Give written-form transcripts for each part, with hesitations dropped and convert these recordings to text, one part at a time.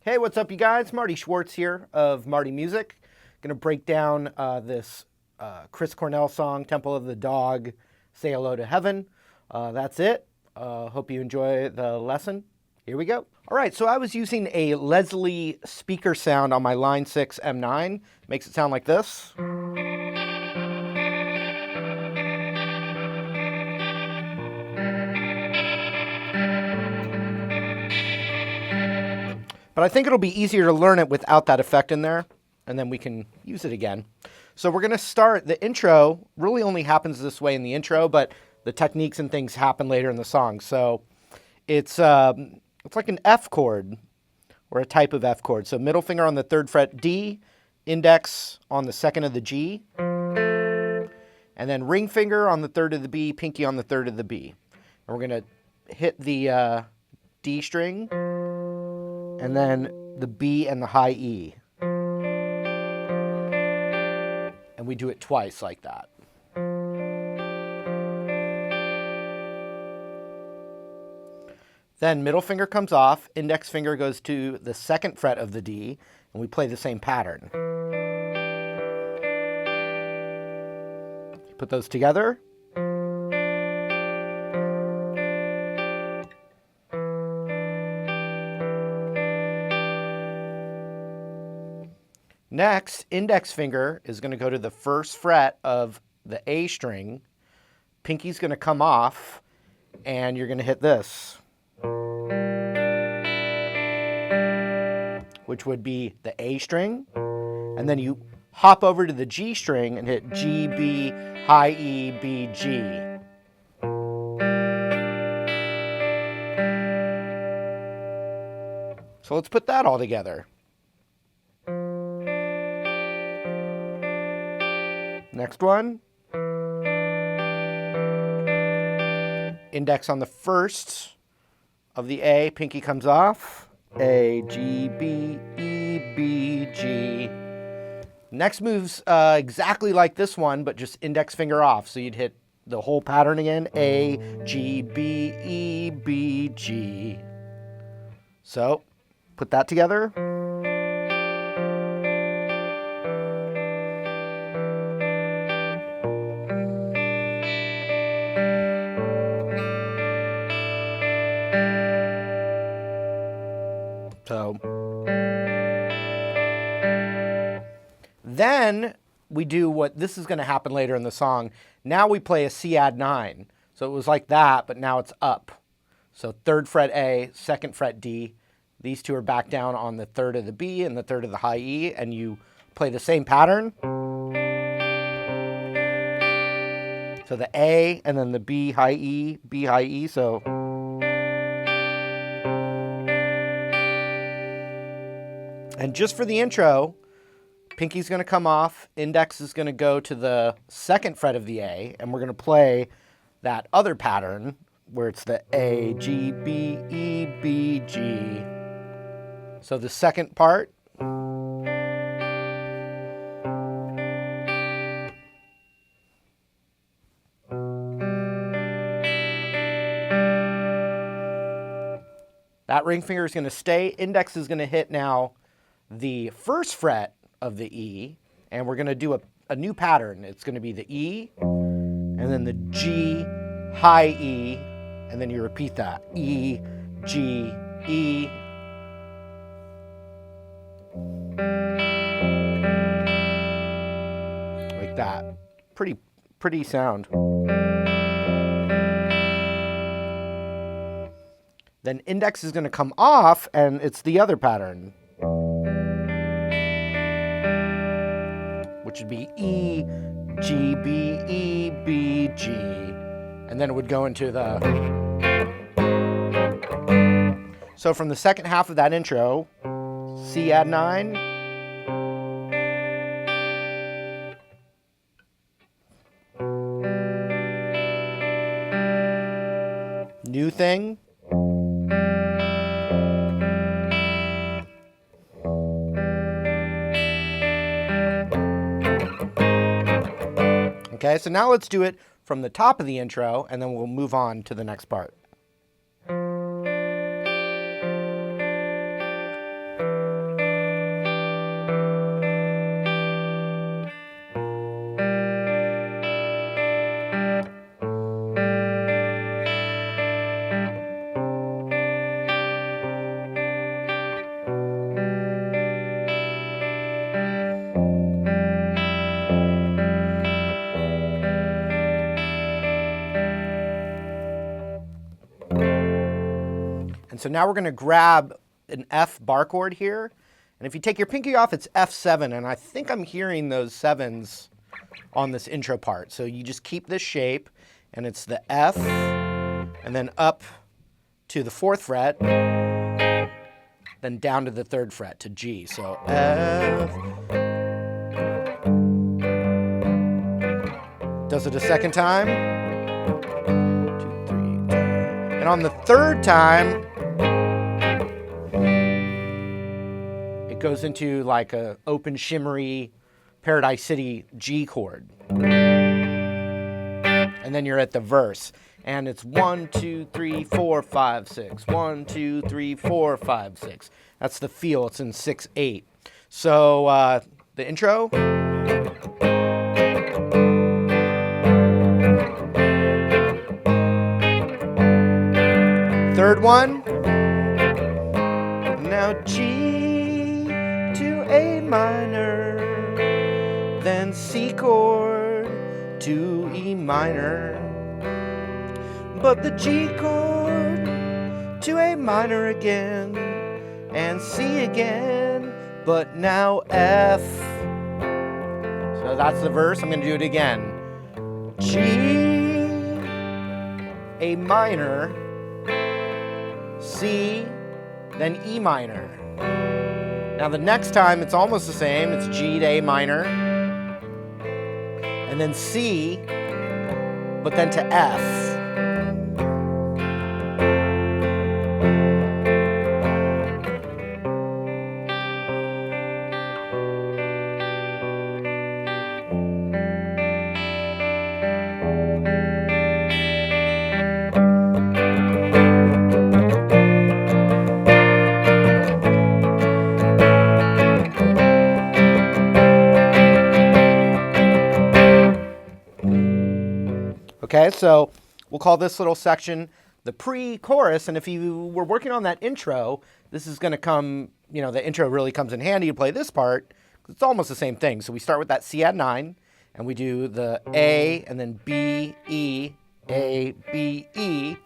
Hey, what's up, you guys? Marty Schwartz here of Marty Music. Gonna break down this Chris Cornell song, Temple of the Dog, Say Hello to Heaven. That's it. Hope you enjoy the lesson. Here we go. All right, so I was using a Leslie speaker sound on my Line 6 M9. Makes it sound like this. But I think it'll be easier to learn it without that effect in there, and then we can use it again. So we're going to start. The intro really only happens this way in the intro, but the techniques and things happen later in the song. So it's like an F chord, or a type of F chord. So middle finger on the 3rd fret D, index on the 2nd of the G, and then ring finger on the 3rd of the B, pinky on the 3rd of the B. And we're going to hit the D string, and then the B and the high E. And we do it twice like that. Then middle finger comes off, index finger goes to the 2nd fret of the D, and we play the same pattern. Put those together. Next, index finger is going to go to the 1st fret of the A string. Pinky's going to come off, and you're going to hit this, which would be the A string. And then you hop over to the G string and hit G, B, high E, B, G. So let's put that all together. Next one. Index on the 1st of the A, pinky comes off. A, G, B, E, B, G. Next move's exactly like this one, but just index finger off. So you'd hit the whole pattern again. A, G, B, E, B, G. So put that together. So then we do what this is going to happen later in the song. Now we play a C add 9. So it was like that, but now it's up. So 3rd fret A, 2nd fret D. These two are back down on the 3rd of the B and the 3rd of the high E, and you play the same pattern. So the A and then the B high E, B high E. So and just for the intro, pinky's going to come off, index is going to go to the 2nd fret of the A, and we're going to play that other pattern where it's the A, G, B, E, B, G. So the second part. That ring finger is going to stay. Index is going to hit now the 1st fret of the E, and we're going to do a new pattern. It's going to be the E, and then the G, high E, and then you repeat that. E, G, E. Like that. Pretty sound. Then index is going to come off, and it's the other pattern, which would be E, G, B, E, B, G. And then it would go into the... So from the second half of that intro, C add 9. New thing. Okay, so now let's do it from the top of the intro, and then we'll move on to the next part. And so now we're going to grab an F bar chord here. And if you take your pinky off, it's F7. And I think I'm hearing those sevens on this intro part. So you just keep this shape, and it's the F, and then up to the 4th fret, then down to the 3rd fret to G. So F. Does it a second time. 2, 3. And on the 3rd time, it goes into like a open shimmery Paradise City G chord. And then you're at the verse. And it's 1, 2, 3, 4, 5, 6. 1, 2, 3, 4, 5, 6. That's the feel. It's in 6/8. So the intro. Third one. Now G to A minor, then C chord to E minor. But the G chord to A minor again, and C again, but now F. So that's the verse. I'm going to do it again. G, A minor, C, then E minor. Now the next time it's almost the same. It's G to A minor, and then C, but then to F. Okay, so we'll call this little section the pre-chorus, and if you were working on that intro, this is going to come, the intro really comes in handy to play this part. It's almost the same thing. So we start with that C add 9, and we do the A, and then B, E, A, B, E.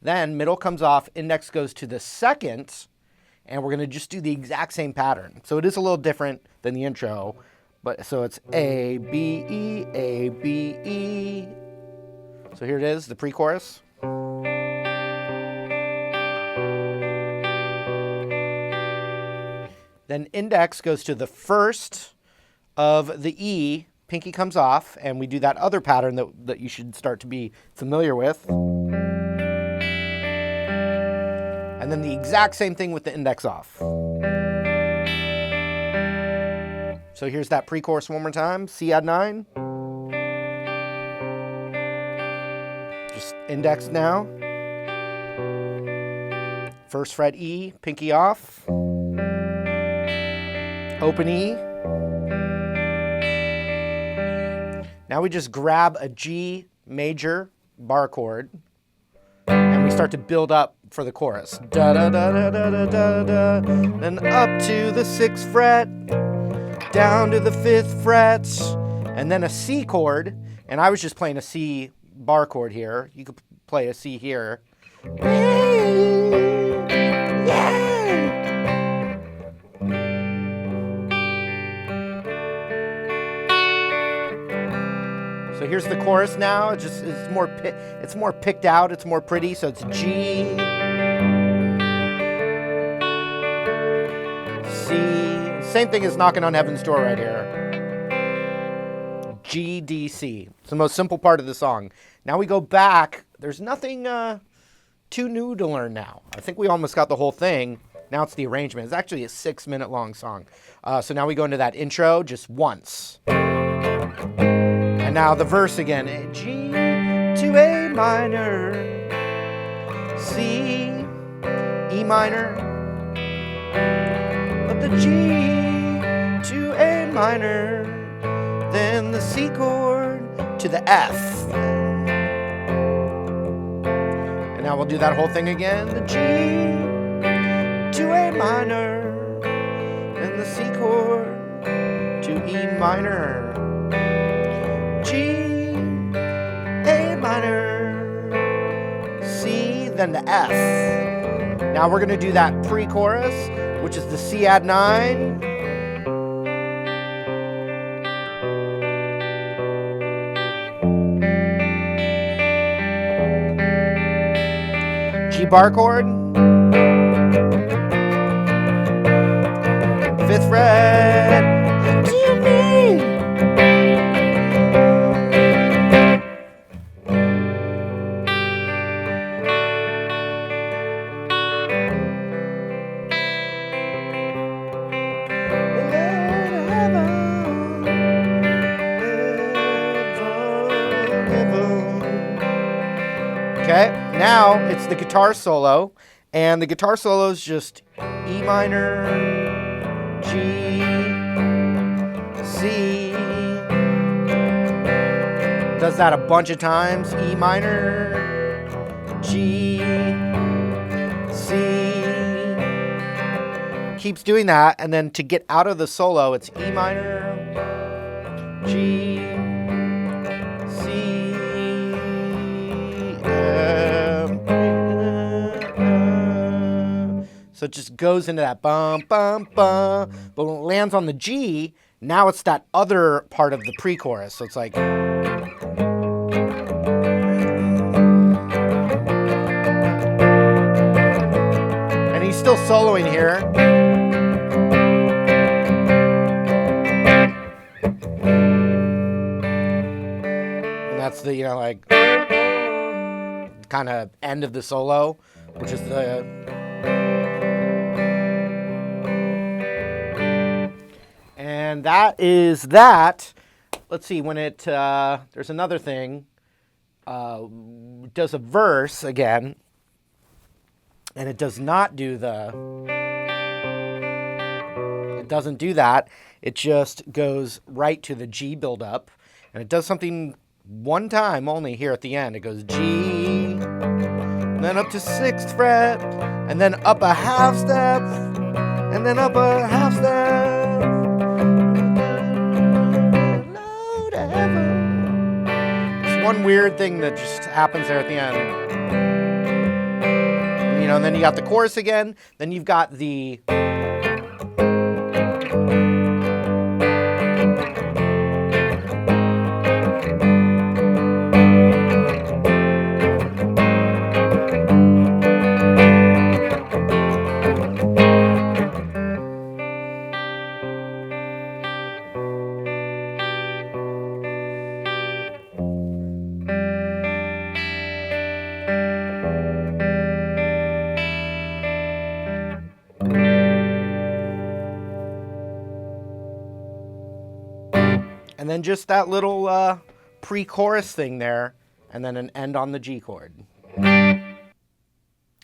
Then middle comes off, index goes to the 2nd, and we're going to just do the exact same pattern. So it is a little different than the intro, but so it's A, B, E, A, B, E. So here it is, the pre-chorus. Then index goes to the 1st of the E, pinky comes off, and we do that other pattern that you should start to be familiar with. And then the exact same thing with the index off. So here's that pre-chorus one more time, C add 9. Index now, 1st fret E, pinky off, open E. Now we just grab a G major bar chord, and we start to build up for the chorus. Da da da da da da da da. Then up to the 6th fret, down to the 5th fret, and then a C chord. And I was just playing a C bar chord here. You could play a C here. So here's the chorus now. It's more picked out. It's more pretty. So it's G, C. Same thing as Knocking on Heaven's Door right here. G, D, C. It's the most simple part of the song. Now we go back. There's nothing too new to learn now. I think we almost got the whole thing. Now it's the arrangement. It's actually a 6-minute long song. So now we go into that intro just once. And now the verse again. G to A minor, C, E minor. But the G to A minor, then the C chord to the F. And now we'll do that whole thing again. The G to A minor, then the C chord to E minor. G, A minor, C, then the F. Now we're going to do that pre-chorus, which is the C add 9. G bar chord. 5th fret. To me. Okay, now it's the guitar solo, and the guitar solo is just E minor, G, C. Does that a bunch of times. E minor, G, C. Keeps doing that, and then to get out of the solo, it's E minor, G, C, so it just goes into that bum, bum, bum. But when it lands on the G, now it's that other part of the pre-chorus. So it's like... And he's still soloing here. And that's the, like, kind of end of the solo, which is the... And that is that. Let's see, when it, there's another thing, does a verse again, and it does not do it doesn't do that. It just goes right to the G buildup, and it does something one time only here at the end. It goes G, and then up to 6th fret, and then up a half step, and then up a half step. It's one weird thing that just happens there at the end. And then you got the chorus again. Then you've got the... And then just that little pre-chorus thing there, and then an end on the G chord.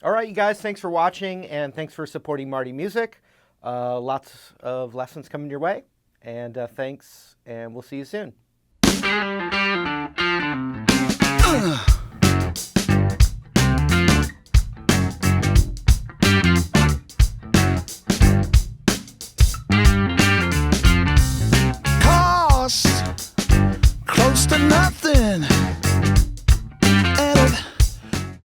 All right, you guys, thanks for watching, and thanks for supporting Marty Music. Lots of lessons coming your way, and thanks, and we'll see you soon.